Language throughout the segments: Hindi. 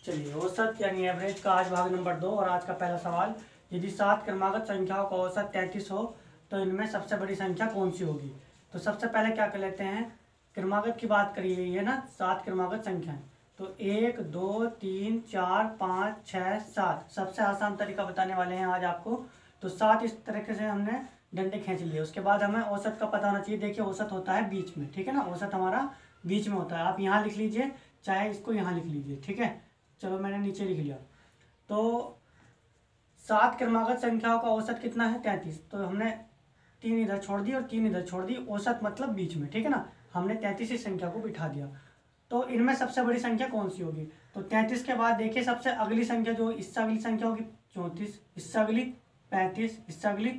चलिए, औसत यानी एवरेज का आज भाग नंबर 2 और आज का पहला सवाल। यदि 7 क्रमागत संख्याओं का औसत 33 हो तो इनमें सबसे बड़ी संख्या कौन सी होगी। तो सबसे पहले क्या कर लेते हैं, क्रमागत की बात करी गई है ना, 7 क्रमागत संख्याएं। तो 1 2 3 4 5 6 7 सबसे आसान तरीका बताने वाले हैं आज आपको। तो 7 इस तरीके से हमने डंडे खींच लिए। उसके बाद हमें औसत का पता होना चाहिए। देखिए, औसत होता है बीच में, ठीक है ना, औसत हमारा बीच में होता है। आप यहाँ लिख लीजिए, चाहे इसको यहाँ लिख लीजिए, ठीक है। चलो, मैंने नीचे लिख लिया। तो 7 क्रमागत संख्याओं का औसत कितना है, 33। तो हमने 3 इधर छोड़ दी और 3 इधर छोड़ दी, औसत मतलब बीच में, ठीक है ना। हमने 33 इस संख्या को बिठा दिया। तो इनमें सबसे बड़ी संख्या कौन सी होगी। तो 33 के बाद देखिए सबसे अगली संख्या जो इससे अगली संख्या होगी 34, इससे अगली 35, इससे अगली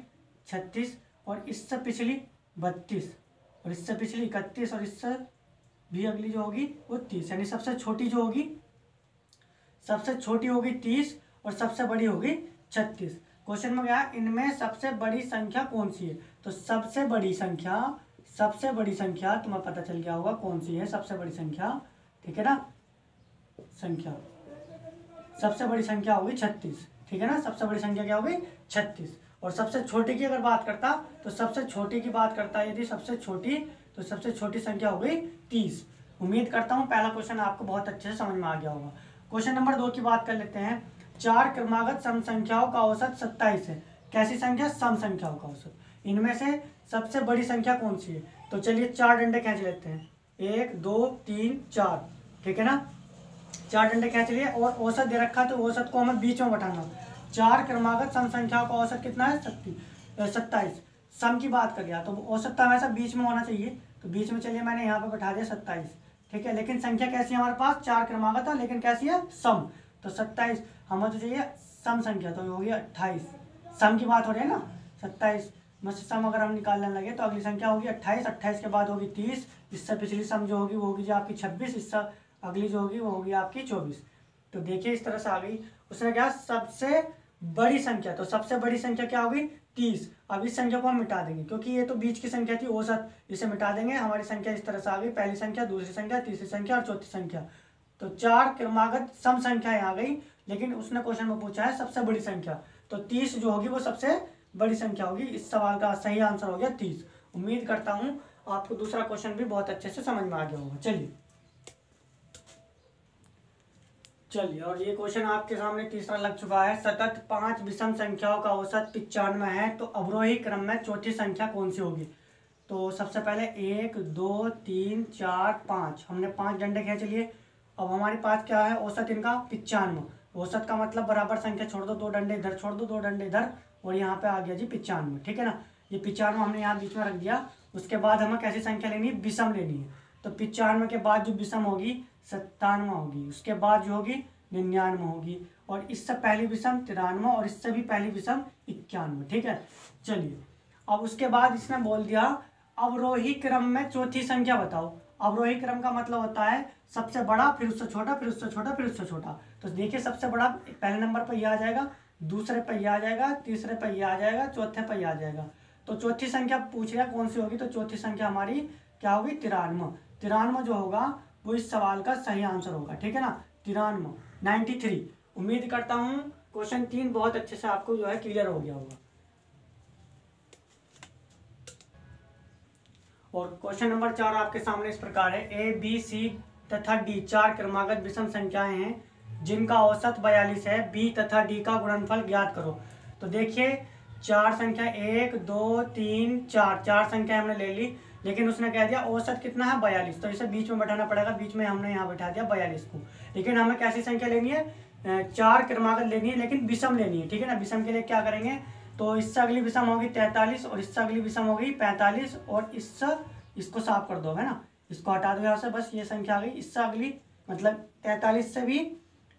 36 और इससे पिछली 32 और इससे पिछली 31 और इससे भी अगली जो होगी वो 30। यानी सबसे छोटी जो होगी, सबसे छोटी होगी 30 और सबसे बड़ी होगी 36। क्वेश्चन में क्या, इनमें सबसे बड़ी संख्या कौन सी है। तो सबसे बड़ी संख्या तुम्हें पता चल गया होगा कौन सी है सबसे बड़ी संख्या, ठीक है ना। संख्या सबसे बड़ी संख्या होगी 36, ठीक है ना। सबसे बड़ी संख्या क्या होगी, 36। और सबसे छोटी की अगर बात करता, तो सबसे छोटी की बात करता यदि सबसे छोटी, तो सबसे छोटी संख्या हो गई 30। उम्मीद करता हूँ पहला क्वेश्चन आपको बहुत अच्छे से समझ में आ गया होगा। क्वेश्चन नंबर 2 की बात कर लेते हैं। 4 क्रमागत सम संख्याओं का औसत 27 है। कैसी संख्या, सम संख्याओं का औसत। इनमें से सबसे बड़ी संख्या कौन सी है। तो चलिए 4 डंडे खींच लेते हैं, 1 2 3 4, ठीक है ना। 4 डंडे खींच लिए और औसत दे रखा, तो औसत को हमें बीच में बैठाना। 4 क्रमागत सम संख्याओं का औसत कितना है, 27। सम की बात कर लिया तो औसत तो हमेशा बीच में होना चाहिए। तो बीच में चलिए मैंने यहाँ पे बैठा दिया 27, ठीक है। लेकिन संख्या कैसी है हमारे पास, 4 क्रमागत है, लेकिन कैसी है, सम। तो 27 हमें तो चाहिए सम संख्या, तो होगी 28। सम की बात हो रही है ना, 27 में से सम अगर हम निकालने लगे तो अगली संख्या होगी 28। 28 के बाद होगी 30, इससे पिछली सम जो होगी वो होगी जो आपकी 26, इससे अगली जो होगी वो होगी आपकी 24। तो देखिए इस तरह से आ गई। उसने क्या, सबसे बड़ी संख्या, तो सबसे बड़ी संख्या क्या होगी, 30। अब इस संख्या को हम मिटा देंगे क्योंकि ये तो बीच की संख्या थी औसत, इसे मिटा देंगे। हमारी संख्या इस तरह से आ गई, पहली संख्या, दूसरी संख्या, तीसरी संख्या और चौथी संख्या। तो 4 क्रमागत सम संख्याएं आ गई। लेकिन उसने क्वेश्चन में पूछा है सबसे बड़ी संख्या, तो 30 जो होगी वो सबसे बड़ी संख्या होगी। इस सवाल का सही आंसर हो गया 30। उम्मीद करता हूं आपको दूसरा क्वेश्चन भी बहुत अच्छे से समझ में आ गया होगा। चलिए, और ये क्वेश्चन आपके सामने तीसरा लग चुका है। सतत 5 विषम संख्याओं का औसत 95 है, तो अवरोही क्रम में चौथी संख्या कौन सी होगी। तो सबसे पहले 1 2 3 4 5 हमने 5 डंडे खींच लिए। अब हमारे पास क्या है, औसत इनका 95। औसत का मतलब बराबर संख्या छोड़ दो, 2 डंडे इधर छोड़ दो, 2 डंडे इधर, और यहाँ पे आ गया जी 95, ठीक है ना। ये 95 हमने यहाँ बीच में रख दिया। उसके बाद हमें कैसी संख्या लेनी है, विषम लेनी है। तो 95 के बाद जो विषम होगी 97 होगी, उसके बाद जो होगी 99 होगी, और इससे पहली विषम 93 और इससे भी पहली विषम 91, ठीक है। चलिए, अब उसके बाद इसने बोल दिया अवरोही क्रम में चौथी संख्या बताओ। अवरोही क्रम का मतलब होता है सबसे बड़ा, फिर उससे छोटा, फिर उससे छोटा, फिर उससे छोटा। तो देखिए सबसे बड़ा पहले नंबर पर यह आ जाएगा, दूसरे पर यह आ जाएगा, तीसरे पर यह आ जाएगा, चौथे पर यह आ जाएगा। तो चौथी संख्या पूछ रहा कौन सी होगी, तो चौथी संख्या हमारी क्या होगी, 93। 93 जो होगा वो इस सवाल का सही आंसर होगा, ठीक है ना। 93, 93। उम्मीद करता हूँ क्वेश्चन 3 बहुत अच्छे से आपको जो है क्लियर हो गया होगा। और क्वेश्चन नंबर 4 आपके सामने इस प्रकार है। ए बी सी तथा डी 4 क्रमागत विषम संख्याएं हैं जिनका औसत 42 है। बी तथा डी का गुणनफल ज्ञात करो। तो देखिए 4 संख्या 1 2 3 4, 4 संख्या हमने ले ली, लेकिन उसने कह दिया औसत कितना है, 42। तो इसे बीच में बैठाना पड़ेगा, बीच में हमने यहाँ बैठा दिया 42 को। लेकिन हमें कैसी संख्या लेनी है, 4 क्रमागत लेनी है, लेकिन विषम लेनी है, ठीक है ना। विषम के लिए क्या करेंगे, तो इससे अगली विषम होगी 43 और इससे अगली विषम होगी 45 और इसको साफ कर दो, है ना, इसको हटा दो यहाँ से, बस ये संख्या आ गई। इससे अगली मतलब 43 से भी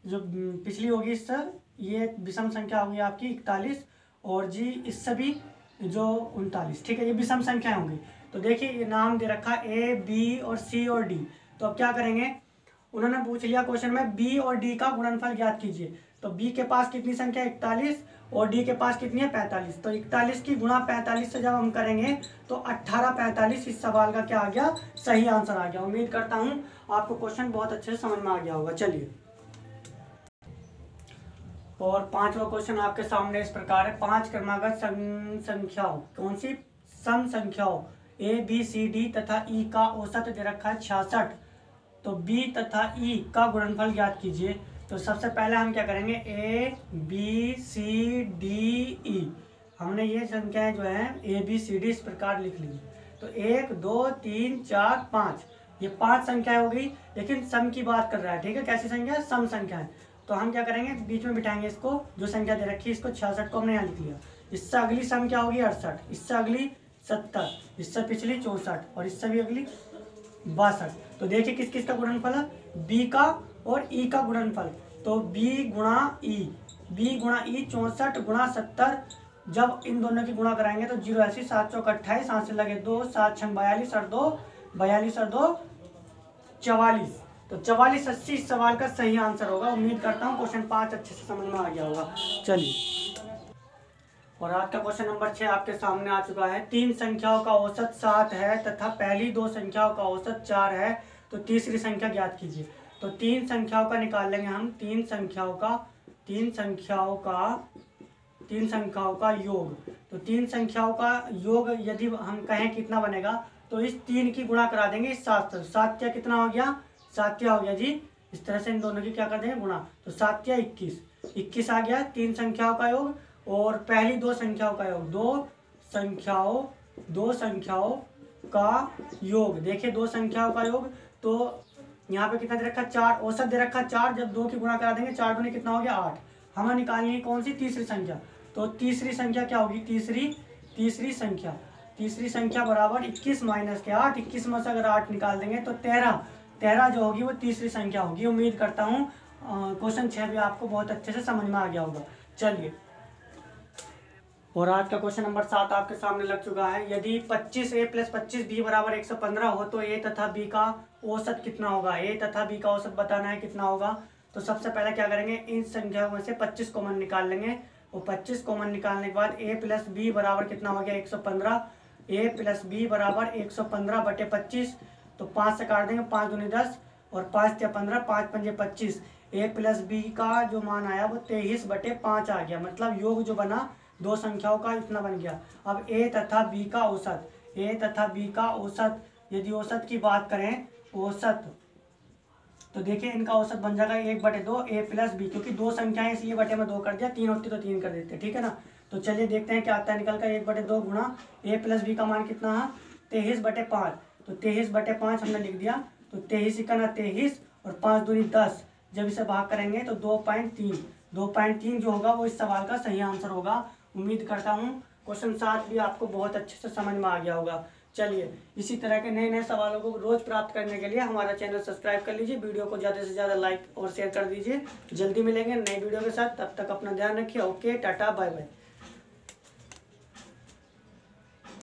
जो पिछली होगी इससे ये विषम संख्या होगी आपकी 41, और जी इससे भी जो 39, ठीक है। ये विषम संख्या होंगी। तो देखिए ये नाम दे रखा ए बी और सी और डी। तो अब क्या करेंगे, उन्होंने पूछ लिया क्वेश्चन में बी और डी का गुणनफल ज्ञात कीजिए। तो बी के पास कितनी संख्या 41 और डी के पास कितनी है 45। तो 41 की गुणा 45 से जब हम करेंगे तो 1845 इस सवाल का क्या आ गया, सही आंसर आ गया। उम्मीद करता हूँ आपको क्वेश्चन बहुत अच्छे से समझ में आ गया होगा। चलिए और पांचवा क्वेश्चन आपके सामने इस प्रकार है। 5 क्रमागत संख्याओं, कौन सी सम संख्याओं ए बी सी डी तथा ई का औसत दे रखा है 66, तो बी तथा ई का गुणनफल ज्ञात कीजिए। तो सबसे पहले हम क्या करेंगे, A B C D E, हमने ये संख्याएं जो है ए बी सी डी इस प्रकार लिख ली। तो 1 2 3 4 5, ये 5 संख्याएं हो गई, लेकिन सम की बात कर रहा है, ठीक है। कैसी संख्या है, सम संख्या है। तो हम क्या करेंगे, बीच में बिठाएंगे इसको, जो संख्या दे रखी है इसको 66 को हमने यहाँ लिख लिया। इससे अगली सम क्या होगी 68, इससे अगली 70, इससे पिछली 64 और इससे भी अगली 62। तो देखिए किस किस का गुणनफल है, बी का और ई का गुणनफल। तो बी गुणा ई, बी गुणा ई 64 गुणा 70, जब इन दोनों की गुणा कराएंगे तो 0 80 7 चौक 28, 5 से लगे 2 7 6 42 और 2 42 और 2 44। तो 44 80 इस सवाल का सही आंसर होगा। उम्मीद करता हूँ क्वेश्चन 5 अच्छे से समझ में आ गया होगा। चलिए, और आज का क्वेश्चन नंबर 6 आपके सामने आ चुका है। 3 संख्याओं का औसत 7 है तथा पहली 2 संख्याओं का औसत 4 है, तो तीसरी संख्या ज्ञात कीजिए। तो 3 संख्याओं का निकाल लेंगे हम, 3 संख्याओं का योग। तो 3 संख्याओं का योग यदि हम कहें कितना बनेगा, तो इस 3 की गुणा करा देंगे इस 7 से। 7 क्या कितना हो गया, 7 क्या हो गया जी, इस तरह से इन दोनों की क्या कर देंगे गुणा। तो 7 क्या 21, 21 आ गया 3 संख्याओं का योग। और पहली 2 संख्याओं का योग, 2 संख्याओं का योग। देखिए 2 संख्याओं का योग, तो यहाँ पे कितना दे रखा 4, औसत दे रखा 4, जब 2 की गुणा करा देंगे 4 दूनी कितना हो गया 8। हमें निकालनी है कौन सी, तीसरी संख्या। तो तीसरी संख्या क्या होगी, तीसरी संख्या बराबर 21 माइनस के 8, 21 में से अगर 8 निकाल देंगे तो 13 जो होगी वो तीसरी संख्या होगी। उम्मीद करता हूँ क्वेश्चन 6 भी आपको बहुत अच्छे से समझ में आ गया होगा। चलिए, और आज का क्वेश्चन नंबर 7 आपके सामने लग चुका है। यदि 25a + 25b बराबर 115 हो तो a तथा b का औसत कितना होगा। a तथा b का औसत बताना है कितना होगा। तो सबसे पहले क्या करेंगे, इन संख्याओं में से 25 कॉमन निकाल लेंगे, और 25 कॉमन निकालने के बाद a + b बराबर कितना हो गया 115। a + b बराबर 115/25, तो 5 से काट देंगे, 5 दूनी 10 और 5 × 15, 5 × 5 = 25। a + b का जो मान आया वो 23/5 आ गया, मतलब योग जो बना 2 संख्याओं का इतना बन गया। अब a तथा b का औसत, यदि औसत की बात करें, औसत, तो देखिए इनका औसत बन जाएगा 1/2 a + b, क्योंकि 2 संख्याएं इसलिए बटे में 2 कर दिया, 3 होती तो 3 कर देते, ठीक है ना। तो चलिए देखते हैं क्या आता है निकल कर, 1/2 गुणा a + b का मान कितना है 23/5। तो 23/5 हमने लिख दिया। तो 23 × 23 और 5 दूनी 10, जब इसे भाग करेंगे तो 2.3 जो होगा वो इस सवाल का सही आंसर होगा। उम्मीद करता हूँ क्वेश्चन 7 भी आपको बहुत अच्छे से समझ में आ गया होगा। चलिए, इसी तरह के नए नए सवालों को रोज प्राप्त करने के लिए हमारा चैनल सब्सक्राइब कर लीजिए, वीडियो को ज़्यादा से ज़्यादा लाइक और शेयर कर दीजिए। जल्दी मिलेंगे नई वीडियो के साथ, तब तक अपना ध्यान रखिए। Okay, tata, bye bye.